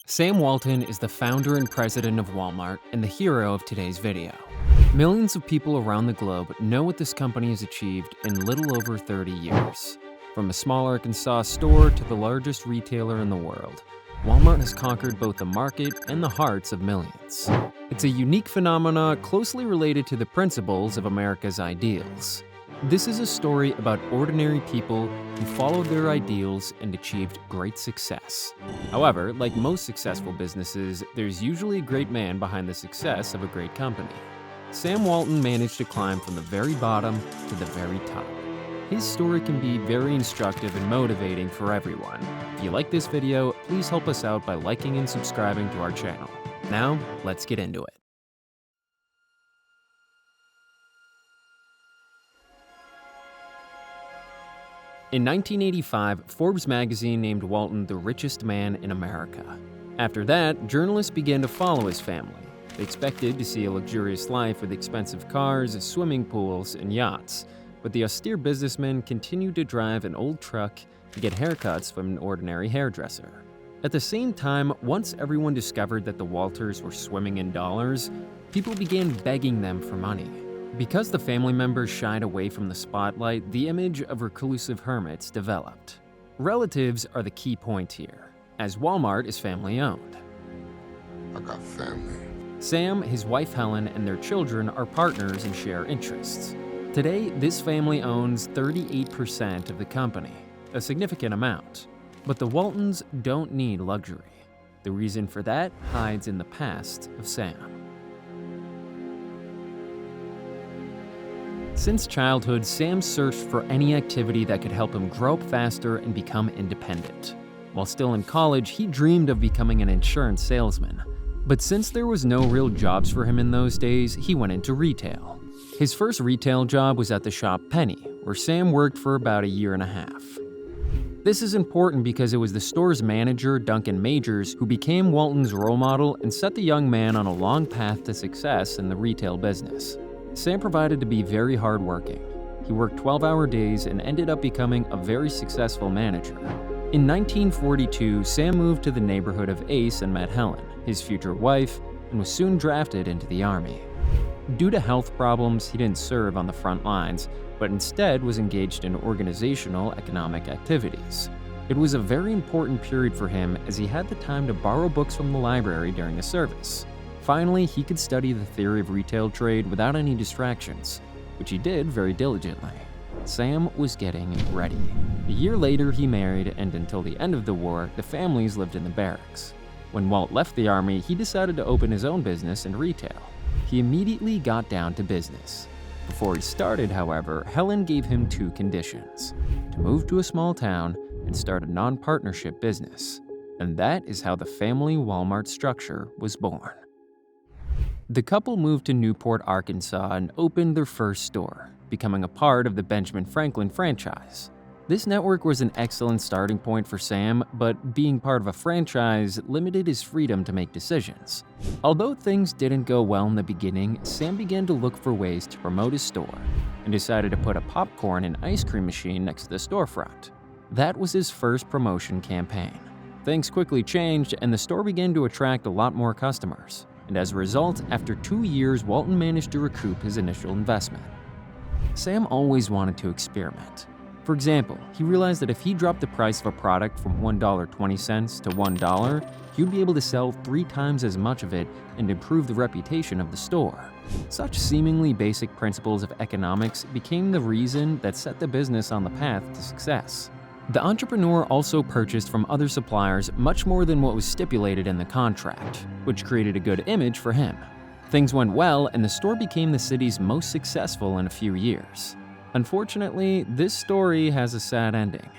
Sam Walton is the founder and president of Walmart and the hero of today's video. Millions of people around the globe know what this company has achieved in little over 30 years. From a small Arkansas store to the largest retailer in the world, Walmart has conquered both the market and the hearts of millions. It's a unique phenomena closely related to the principles of America's ideals. This is a story about ordinary people who followed their ideals and achieved great success. However, like most successful businesses, there's usually a great man behind the success of a great company. Sam Walton managed to climb from the very bottom to the very top. His story can be very instructive and motivating for everyone. If you like this video, please help us out by liking and subscribing to our channel. Now, let's get into it. In 1985, Forbes magazine named Walton the richest man in America. After that, journalists began to follow his family. They expected to see a luxurious life with expensive cars, swimming pools, and yachts. But the austere businessman continued to drive an old truck and get haircuts from an ordinary hairdresser. At the same time, once everyone discovered that the Walters were swimming in dollars, people began begging them for money. Because the family members shied away from the spotlight, the image of reclusive hermits developed. Relatives are the key point here, as Walmart is family-owned. I got family. Sam, his wife Helen, and their children are partners and share interests. Today, this family owns 38% of the company, a significant amount. But the Waltons don't need luxury. The reason for that hides in the past of Sam. Since childhood, Sam searched for any activity that could help him grow up faster and become independent. While still in college, he dreamed of becoming an insurance salesman. But since there was no real jobs for him in those days, he went into retail. His first retail job was at the shop Penny, where Sam worked for about a year and a half. This is important because it was the store's manager, Duncan Majors, who became Walton's role model and set the young man on a long path to success in the retail business. Sam proved to be very hardworking. He worked 12-hour days and ended up becoming a very successful manager. In 1942, Sam moved to the neighborhood of Ace and met Helen, his future wife, and was soon drafted into the Army. Due to health problems, he didn't serve on the front lines, but instead was engaged in organizational economic activities. It was a very important period for him as he had the time to borrow books from the library during the service. Finally, he could study the theory of retail trade without any distractions, which he did very diligently. Sam was getting ready. A year later, he married, and until the end of the war, the families lived in the barracks. When Walt left the Army, he decided to open his own business in retail. He immediately got down to business. Before he started, however, Helen gave him two conditions: to move to a small town and start a non-partnership business. And that is how the family Walmart structure was born. The couple moved to Newport, Arkansas and opened their first store, becoming a part of the Benjamin Franklin franchise. This network was an excellent starting point for Sam, but being part of a franchise limited his freedom to make decisions. Although things didn't go well in the beginning, Sam began to look for ways to promote his store and decided to put a popcorn and ice cream machine next to the storefront. That was his first promotion campaign. Things quickly changed and the store began to attract a lot more customers. And as a result, after 2 years, Walton managed to recoup his initial investment. Sam always wanted to experiment. For example, he realized that if he dropped the price of a product from $1.20 to $1, he would be able to sell 3 times as much of it and improve the reputation of the store. Such seemingly basic principles of economics became the reason that set the business on the path to success. The entrepreneur also purchased from other suppliers much more than what was stipulated in the contract, which created a good image for him. Things went well, and the store became the city's most successful in a few years. Unfortunately, this story has a sad ending.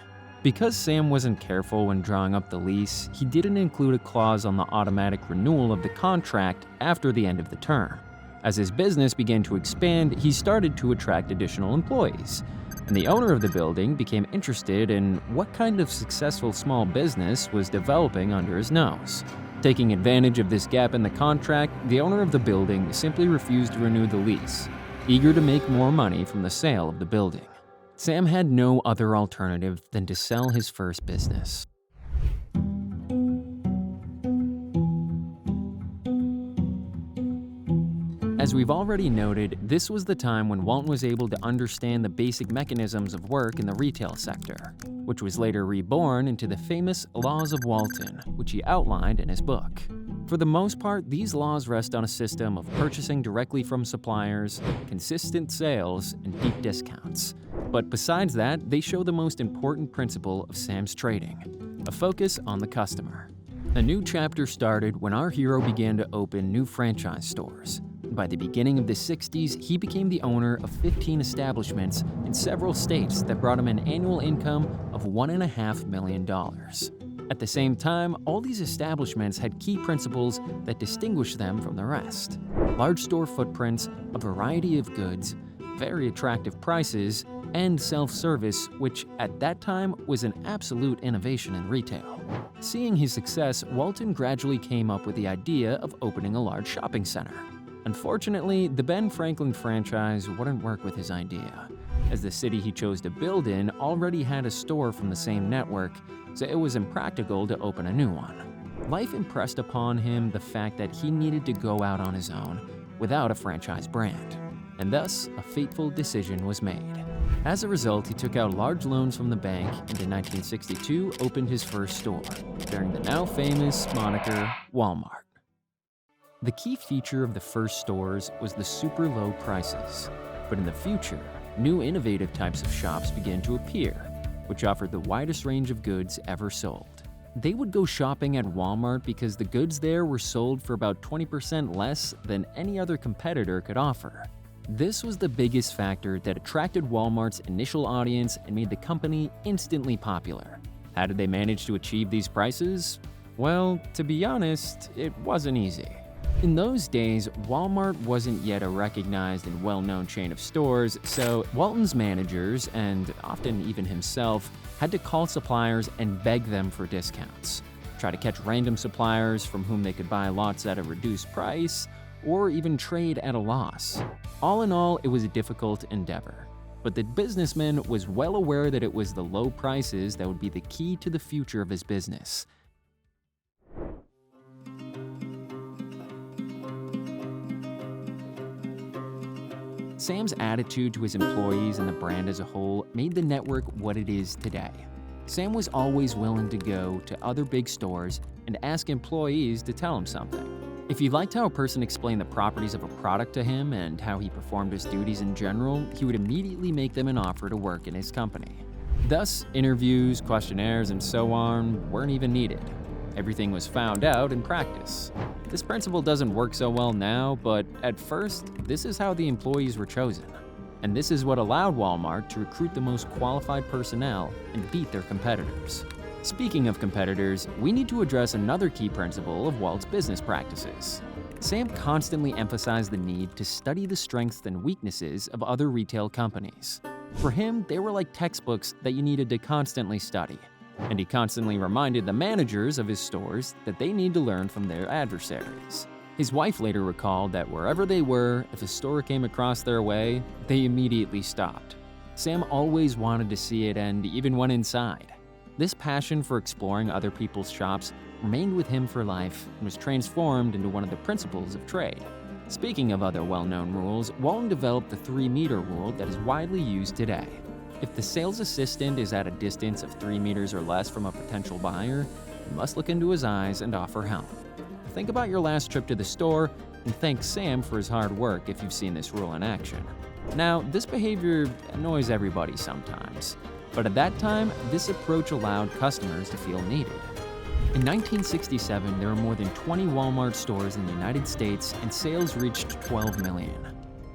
Because Sam wasn't careful when drawing up the lease, he didn't include a clause on the automatic renewal of the contract after the end of the term. As his business began to expand, he started to attract additional employees, and the owner of the building became interested in what kind of successful small business was developing under his nose. Taking advantage of this gap in the contract, the owner of the building simply refused to renew the lease, eager to make more money from the sale of the building. Sam had no other alternative than to sell his first business. As we've already noted, this was the time when Walton was able to understand the basic mechanisms of work in the retail sector, which was later reborn into the famous Laws of Walton, which he outlined in his book. For the most part, these laws rest on a system of purchasing directly from suppliers, consistent sales, and deep discounts. But besides that, they show the most important principle of Sam's trading: a focus on the customer. A new chapter started when our hero began to open new franchise stores. By the beginning of the 60s, he became the owner of 15 establishments in several states that brought him an annual income of $1.5 million. At the same time, all these establishments had key principles that distinguished them from the rest: large store footprints, a variety of goods, very attractive prices, and self-service, which at that time was an absolute innovation in retail. Seeing his success, Walton gradually came up with the idea of opening a large shopping center. Unfortunately, the Ben Franklin franchise wouldn't work with his idea, as the city he chose to build in already had a store from the same network, so it was impractical to open a new one. Life impressed upon him the fact that he needed to go out on his own without a franchise brand, and thus a fateful decision was made. As a result, he took out large loans from the bank and in 1962 opened his first store, bearing the now famous moniker Walmart. The key feature of the first stores was the super low prices, but in the future, new innovative types of shops began to appear, which offered the widest range of goods ever sold. They would go shopping at Walmart because the goods there were sold for about 20% less than any other competitor could offer. This was the biggest factor that attracted Walmart's initial audience and made the company instantly popular. How did they manage to achieve these prices? Well, to be honest, it wasn't easy. In those days, Walmart wasn't yet a recognized and well-known chain of stores, so Walton's managers, and often even himself, had to call suppliers and beg them for discounts, try to catch random suppliers from whom they could buy lots at a reduced price, or even trade at a loss. All in all, it was a difficult endeavor. But the businessman was well aware that it was the low prices that would be the key to the future of his business. Sam's attitude to his employees and the brand as a whole made the network what it is today. Sam was always willing to go to other big stores and ask employees to tell him something. If he liked how a person explained the properties of a product to him and how he performed his duties in general, he would immediately make them an offer to work in his company. Thus, interviews, questionnaires, and so on weren't even needed. Everything was found out in practice. This principle doesn't work so well now, but at first, this is how the employees were chosen. And this is what allowed Walmart to recruit the most qualified personnel and beat their competitors. Speaking of competitors, we need to address another key principle of Walt's business practices. Sam constantly emphasized the need to study the strengths and weaknesses of other retail companies. For him, they were like textbooks that you needed to constantly study. And he constantly reminded the managers of his stores that they need to learn from their adversaries. His wife later recalled that wherever they were, if a store came across their way, they immediately stopped. Sam always wanted to see it and even went inside. This passion for exploring other people's shops remained with him for life and was transformed into one of the principles of trade. Speaking of other well-known rules, Walton developed the 3-meter rule that is widely used today. If the sales assistant is at a distance of 3 meters or less from a potential buyer, you must look into his eyes and offer help. Think about your last trip to the store and thank Sam for his hard work if you've seen this rule in action. Now, this behavior annoys everybody sometimes, but at that time, this approach allowed customers to feel needed. In 1967, there were more than 20 Walmart stores in the United States and sales reached 12 million.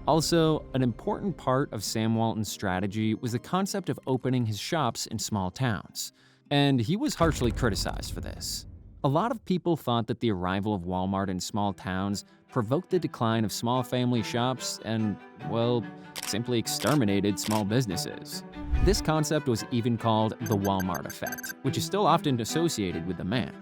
Also, an important part of Sam Walton's strategy was the concept of opening his shops in small towns, and he was harshly criticized for this. A lot of people thought that the arrival of Walmart in small towns provoked the decline of small family shops and, well, simply exterminated small businesses. This concept was even called the Walmart effect, which is still often associated with the man.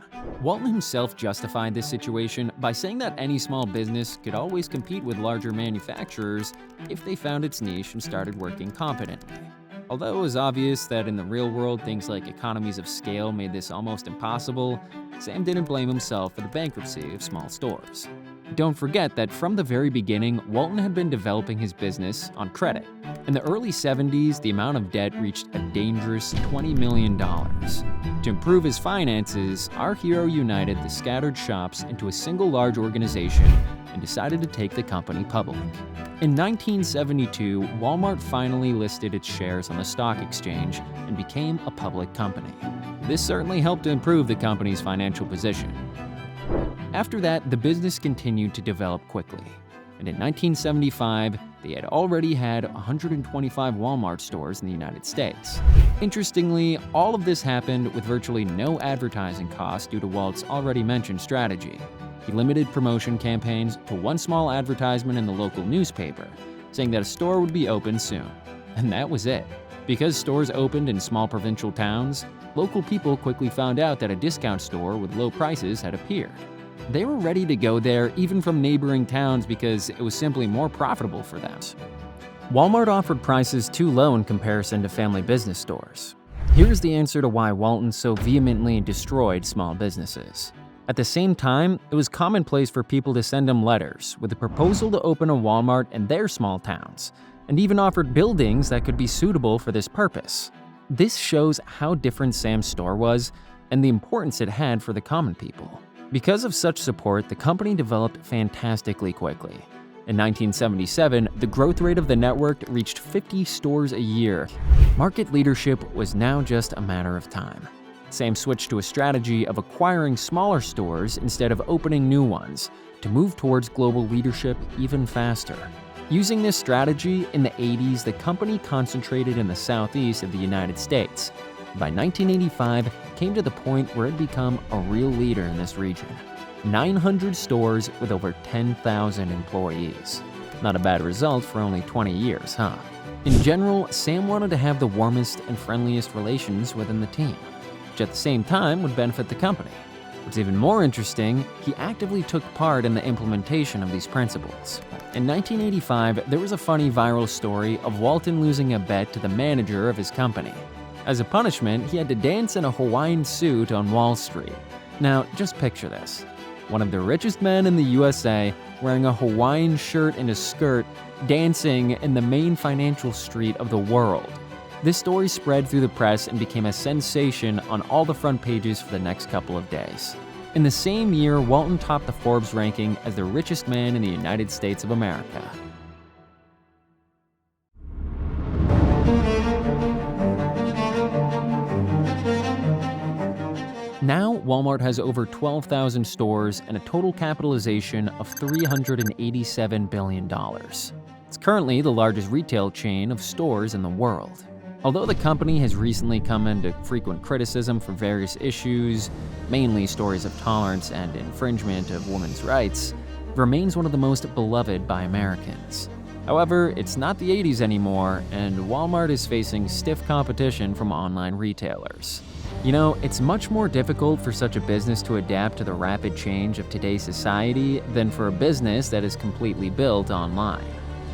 Walton himself justified this situation by saying that any small business could always compete with larger manufacturers if they found its niche and started working competently. Although it was obvious that in the real world things like economies of scale made this almost impossible, Sam didn't blame himself for the bankruptcy of small stores. don't forget that from the very beginning, Walton had been developing his business on credit. In the early 70s, the amount of debt reached a dangerous $20 million. To improve his finances, our hero united the scattered shops into a single large organization and decided to take the company public. In 1972, Walmart finally listed its shares on the stock exchange and became a public company. This certainly helped to improve the company's financial position. After that, the business continued to develop quickly, and in 1975, they had already had 125 Walmart stores in the United States. Interestingly, all of this happened with virtually no advertising cost due to Walt's already mentioned strategy. He limited promotion campaigns to one small advertisement in the local newspaper, saying that a store would be open soon. And that was it. Because stores opened in small provincial towns, local people quickly found out that a discount store with low prices had appeared. They were ready to go there even from neighboring towns because it was simply more profitable for them. Walmart offered prices too low in comparison to family business stores. Here's the answer to why Walton so vehemently destroyed small businesses. At the same time, it was commonplace for people to send him letters with a proposal to open a Walmart in their small towns, and even offered buildings that could be suitable for this purpose. This shows how different Sam's store was and the importance it had for the common people. Because of such support, the company developed fantastically quickly. In 1977, the growth rate of the network reached 50 stores a year. Market leadership was now just a matter of time. Sam switched to a strategy of acquiring smaller stores instead of opening new ones to move towards global leadership even faster. Using this strategy, in the 80s, the company concentrated in the southeast of the United States. By 1985, it came to the point where it had become a real leader in this region. 900 stores with over 10,000 employees. Not a bad result for only 20 years, huh? In general, Sam wanted to have the warmest and friendliest relations within the team, which at the same time would benefit the company. What's even more interesting, he actively took part in the implementation of these principles. In 1985, there was a funny viral story of Walton losing a bet to the manager of his company. As a punishment, he had to dance in a Hawaiian suit on Wall Street. Now, just picture this. One of the richest men in the USA wearing a Hawaiian shirt and a skirt, dancing in the main financial street of the world. This story spread through the press and became a sensation on all the front pages for the next couple of days. In the same year, Walton topped the Forbes ranking as the richest man in the United States of America. Now, Walmart has over 12,000 stores and a total capitalization of $387 billion. It's currently the largest retail chain of stores in the world. Although the company has recently come into frequent criticism for various issues, mainly stories of tolerance and infringement of women's rights, it remains one of the most beloved by Americans. However, it's not the 80s anymore, and Walmart is facing stiff competition from online retailers. You know, it's much more difficult for such a business to adapt to the rapid change of today's society than for a business that is completely built online.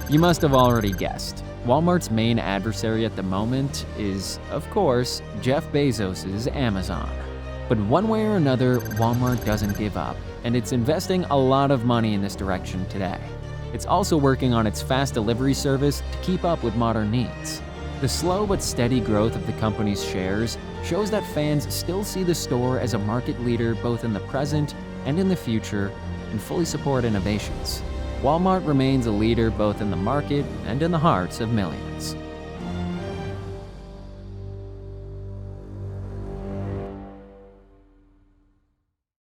You must have already guessed. Walmart's main adversary at the moment is, of course, Jeff Bezos' Amazon. But one way or another, Walmart doesn't give up, and it's investing a lot of money in this direction today. It's also working on its fast delivery service to keep up with modern needs. The slow but steady growth of the company's shares shows that fans still see the store as a market leader both in the present and in the future and fully support innovations. Walmart remains a leader both in the market and in the hearts of millions.